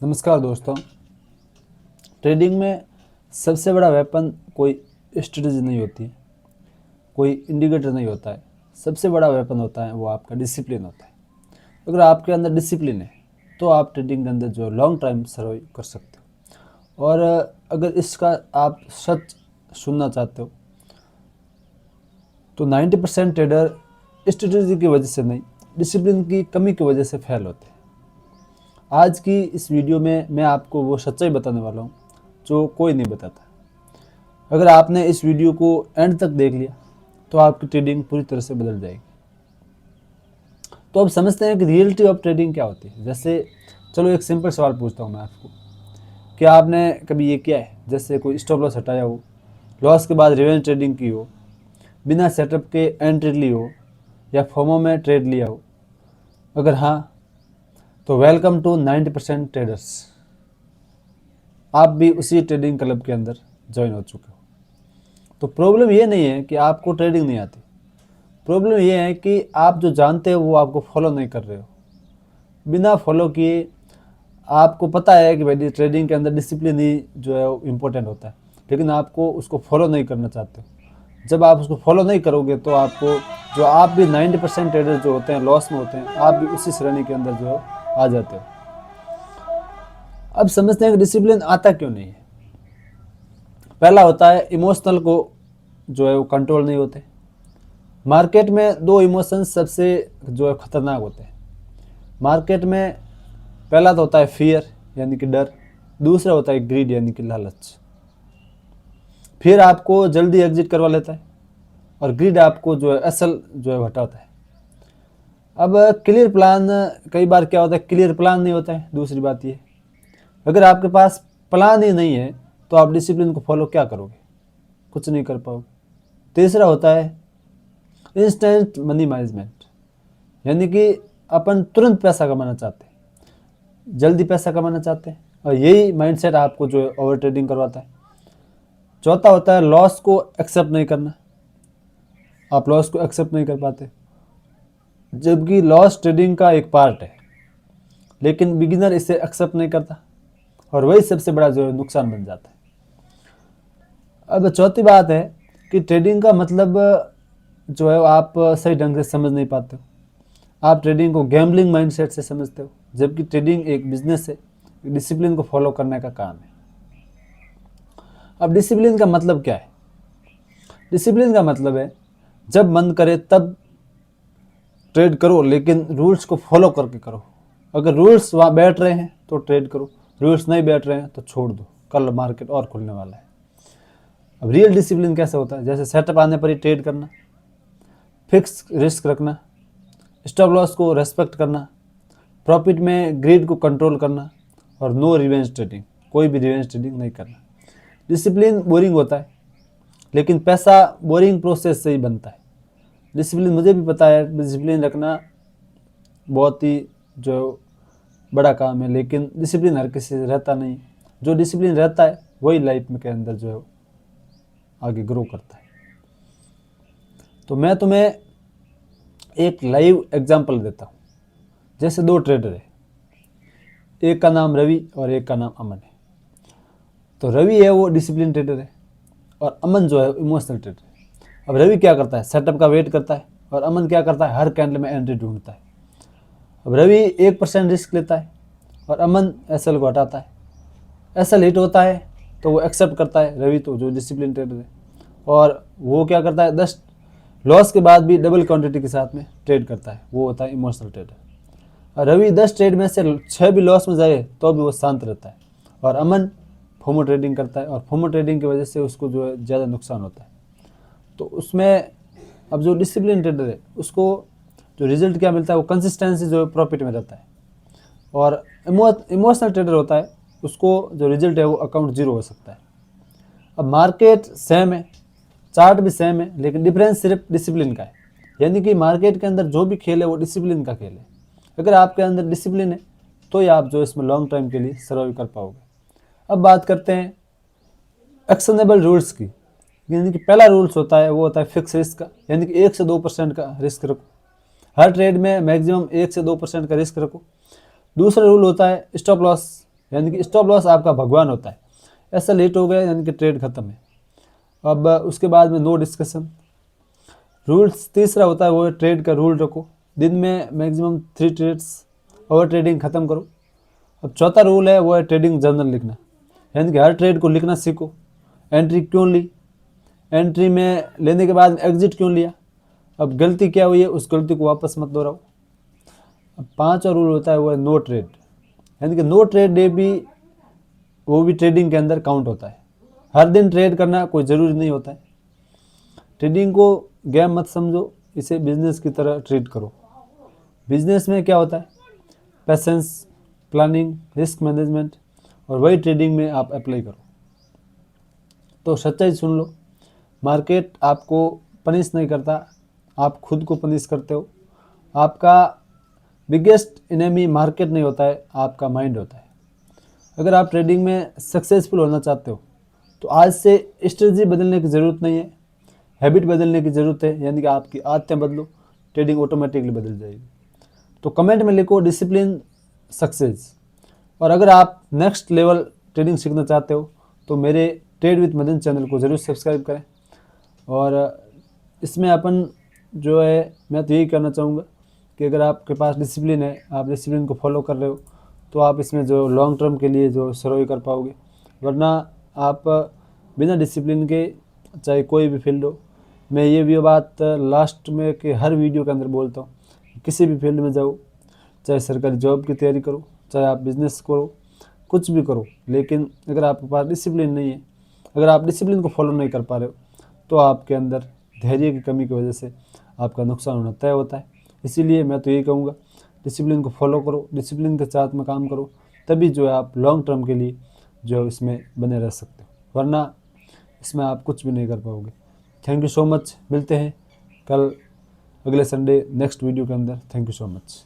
नमस्कार दोस्तों। ट्रेडिंग में सबसे बड़ा वेपन कोई स्ट्रेटजी नहीं होती है, कोई इंडिकेटर नहीं होता है। सबसे बड़ा वेपन होता है वो आपका डिसिप्लिन होता है। अगर आपके अंदर डिसिप्लिन है तो आप ट्रेडिंग के अंदर जो लॉन्ग टाइम सर्वाइव कर सकते हो। और अगर इसका आप सच सुनना चाहते हो तो 90% ट्रेडर स्ट्रेटजी की वजह से नहीं, डिसिप्लिन की कमी की वजह से फेल होते हैं। आज की इस वीडियो में मैं आपको वो सच्चाई बताने वाला हूँ जो कोई नहीं बताता। अगर आपने इस वीडियो को एंड तक देख लिया तो आपकी ट्रेडिंग पूरी तरह से बदल जाएगी। तो अब समझते हैं कि रियलिटी ऑफ ट्रेडिंग क्या होती है। जैसे चलो एक सिंपल सवाल पूछता हूँ मैं आपको, क्या आपने कभी ये किया है जैसे कोई स्टॉप लॉस हटाया हो, लॉस के बाद रिवेंज ट्रेडिंग की हो, बिना सेटअप के एंट्री ली हो, या फोमो में ट्रेड लिया हो? अगर हाँ तो वेलकम टू 90% ट्रेडर्स। आप भी उसी ट्रेडिंग क्लब के अंदर ज्वाइन हो चुके हो। तो प्रॉब्लम ये नहीं है कि आपको ट्रेडिंग नहीं आती, प्रॉब्लम ये है कि आप जो जानते हो वो आपको फॉलो नहीं कर रहे हो। बिना फॉलो किए आपको पता है कि भाई ट्रेडिंग के अंदर डिसिप्लिन ही जो है वो इम्पोर्टेंट होता है, लेकिन आपको उसको फॉलो नहीं करना चाहते हो। जब आप उसको फॉलो नहीं करोगे तो आपको जो आप भी 90% ट्रेडर जो होते हैं लॉस में होते हैं, आप भी उसी श्रेणी के अंदर जो है आ जाते हो। अब समझते हैं कि डिसिप्लिन आता क्यों नहीं है। पहला होता है इमोशनल को जो है वो कंट्रोल नहीं होते। मार्केट में दो इमोशंस सबसे जो है खतरनाक होते हैं मार्केट में। पहला तो होता है फियर यानी कि डर, दूसरा होता है ग्रीड यानी कि लालच। फिर आपको जल्दी एग्जिट करवा लेता है और ग्रीड आपको जो है असल जो है हटाता है। अब क्लियर प्लान, कई बार क्या होता है क्लियर प्लान नहीं होता है। दूसरी बात ये, अगर आपके पास प्लान ही नहीं है तो आप डिसिप्लिन को फॉलो क्या करोगे? कुछ नहीं कर पाओगे। तीसरा होता है इंस्टेंट मनी मैनेजमेंट, यानी कि अपन तुरंत पैसा कमाना चाहते हैं, जल्दी पैसा कमाना चाहते हैं, और यही माइंडसेट आपको जो है ओवर ट्रेडिंग करवाता है। चौथा होता है लॉस को एक्सेप्ट नहीं करना। आप लॉस को एक्सेप्ट नहीं कर पाते, जबकि लॉस ट्रेडिंग का एक पार्ट है, लेकिन बिगिनर इसे एक्सेप्ट नहीं करता और वही सबसे बड़ा जो है नुकसान बन जाता है। अब चौथी बात है कि ट्रेडिंग का मतलब जो है आप सही ढंग से समझ नहीं पाते हो। आप ट्रेडिंग को गैम्बलिंग माइंडसेट से समझते हो, जबकि ट्रेडिंग एक बिजनेस है, डिसिप्लिन को फॉलो करने का काम है। अब डिसिप्लिन का मतलब क्या है? डिसिप्लिन का मतलब है जब मन करे तब ट्रेड करो, लेकिन रूल्स को फॉलो करके करो। अगर रूल्स वहाँ बैठ रहे हैं तो ट्रेड करो, रूल्स नहीं बैठ रहे हैं तो छोड़ दो, कल मार्केट और खुलने वाला है। अब रियल डिसिप्लिन कैसे होता है? जैसे सेटअप आने पर ही ट्रेड करना, फिक्स रिस्क रखना, स्टॉप लॉस को रेस्पेक्ट करना, प्रॉफिट में ग्रीड को कंट्रोल करना, और नो रिवेंज ट्रेडिंग, कोई भी रिवेंज ट्रेडिंग नहीं करना। डिसिप्लिन बोरिंग होता है, लेकिन पैसा बोरिंग प्रोसेस से ही बनता है। डिसिप्लिन मुझे भी पता है, डिसिप्लिन रखना बहुत ही जो बड़ा काम है, लेकिन डिसिप्लिन हर किसी से रहता नहीं। जो डिसिप्लिन रहता है वही लाइफ में के अंदर जो है आगे ग्रो करता है। तो मैं तुम्हें एक लाइव एग्जांपल देता हूँ। जैसे दो ट्रेडर है, एक का नाम रवि और एक का नाम अमन है। तो रवि है वो डिसिप्लिन ट्रेडर है और अमन जो है इमोशनल ट्रेडर है। अब रवि क्या करता है? सेटअप का वेट करता है, और अमन क्या करता है? हर कैंडल में एंट्री ढूंढता है। अब रवि 1% रिस्क लेता है और अमन एसएल को हटाता है। एसएल हिट होता है तो वो एक्सेप्ट करता है, रवि तो जो डिसिप्लिन ट्रेडर है, और वो क्या करता है 10 लॉस के बाद भी डबल क्वांटिटी के साथ में ट्रेड करता है, वो होता है इमोशनल ट्रेडर। और रवि 10 ट्रेड में से 6 भी लॉस में जाए तो भी वो शांत रहता है, और अमन फोमो ट्रेडिंग करता है, और फोमो ट्रेडिंग की वजह से उसको जो है ज़्यादा नुकसान होता है। तो उसमें अब जो डिसिप्लिन ट्रेडर है उसको जो रिजल्ट क्या मिलता है, वो कंसिस्टेंसी जो है प्रॉफिट में रहता है, और इमोशनल ट्रेडर होता है उसको जो रिजल्ट है वो अकाउंट जीरो हो सकता है। अब मार्केट सेम है, चार्ट भी सेम है, लेकिन डिफरेंस सिर्फ डिसिप्लिन का है। यानी कि मार्केट के अंदर जो भी खेल है वो डिसिप्लिन का खेल है। अगर आपके अंदर डिसिप्लिन है तो ही आप जो इसमें लॉन्ग टाइम के लिए सर्वाइव कर पाओगे। अब बात करते हैं एक्शनेबल रूल्स की। यानी कि पहला रूल्स होता है वो होता है फिक्स रिस्क का, यानी कि 1 से 2% का रिस्क रखो। हर ट्रेड में मैक्सिमम 1 से 2% का रिस्क रखो। दूसरा रूल होता है स्टॉप लॉस यानी कि स्टॉप लॉस आपका भगवान होता है। ऐसा लेट हो गया यानी कि ट्रेड खत्म है। अब उसके बाद में नो डिस्कशन। रूल्स तीसरा होता है वो है ट्रेड का रूल रखो, दिन में मैक्सिमम 3 ट्रेड्स, ओवर ट्रेडिंग खत्म करो। अब चौथा रूल है वो है ट्रेडिंग जर्नल लिखना, यानी कि हर ट्रेड को लिखना सीखो। एंट्री क्यों ली, एंट्री में लेने के बाद एग्जिट क्यों लिया, अब गलती क्या हुई है उस गलती को वापस मत दोहराओ। अब पांचवा रूल होता है वो है नो ट्रेड, यानी कि नो ट्रेड डे भी वो भी ट्रेडिंग के अंदर काउंट होता है। हर दिन ट्रेड करना कोई ज़रूरी नहीं होता है। ट्रेडिंग को गेम मत समझो, इसे बिजनेस की तरह ट्रीट करो। बिजनेस में क्या होता है, पैसेंस, प्लानिंग, रिस्क मैनेजमेंट, और वही ट्रेडिंग में आप अप्लाई करो। तो सच्चाई सुन लो, मार्केट आपको पनिश नहीं करता, आप खुद को पनिश करते हो। आपका बिगेस्ट इनेमी मार्केट नहीं होता है, आपका माइंड होता है। अगर आप ट्रेडिंग में सक्सेसफुल होना चाहते हो तो आज से स्ट्रेटजी बदलने की ज़रूरत नहीं है, हैबिट बदलने की ज़रूरत है, यानी कि आपकी आदतें बदलो, ट्रेडिंग ऑटोमेटिकली बदल जाएगी। तो कमेंट में लिखो डिसिप्लिन सक्सेस। और अगर आप नेक्स्ट लेवल ट्रेडिंग सीखना चाहते हो तो मेरे ट्रेड विद मदन चैनल को ज़रूर सब्सक्राइब करें। और इसमें अपन जो है, मैं तो यही कहना चाहूँगा कि अगर आपके पास डिसिप्लिन है, आप डिसिप्लिन को फॉलो कर रहे हो, तो आप इसमें जो लॉन्ग टर्म के लिए जो सर्वाइव कर पाओगे। वरना आप बिना डिसिप्लिन के चाहे कोई भी फील्ड हो, मैं ये भी बात लास्ट में कि हर वीडियो के अंदर बोलता हूँ, किसी भी फील्ड में जाओ, चाहे सरकारी जॉब की तैयारी करो, चाहे आप बिजनेस करो, कुछ भी करो, लेकिन अगर आपके पास डिसिप्लिन नहीं है, अगर आप डिसिप्लिन को फॉलो नहीं कर पा रहे हो, तो आपके अंदर धैर्य की कमी की वजह से आपका नुकसान होना तय होता है। इसीलिए मैं तो यही कहूँगा, डिसिप्लिन को फॉलो करो, डिसिप्लिन के साथ में काम करो, तभी जो है आप लॉन्ग टर्म के लिए जो इसमें बने रह सकते हो, वरना इसमें आप कुछ भी नहीं कर पाओगे। थैंक यू सो मच, मिलते हैं कल अगले संडे नेक्स्ट वीडियो के अंदर। Thank you so much.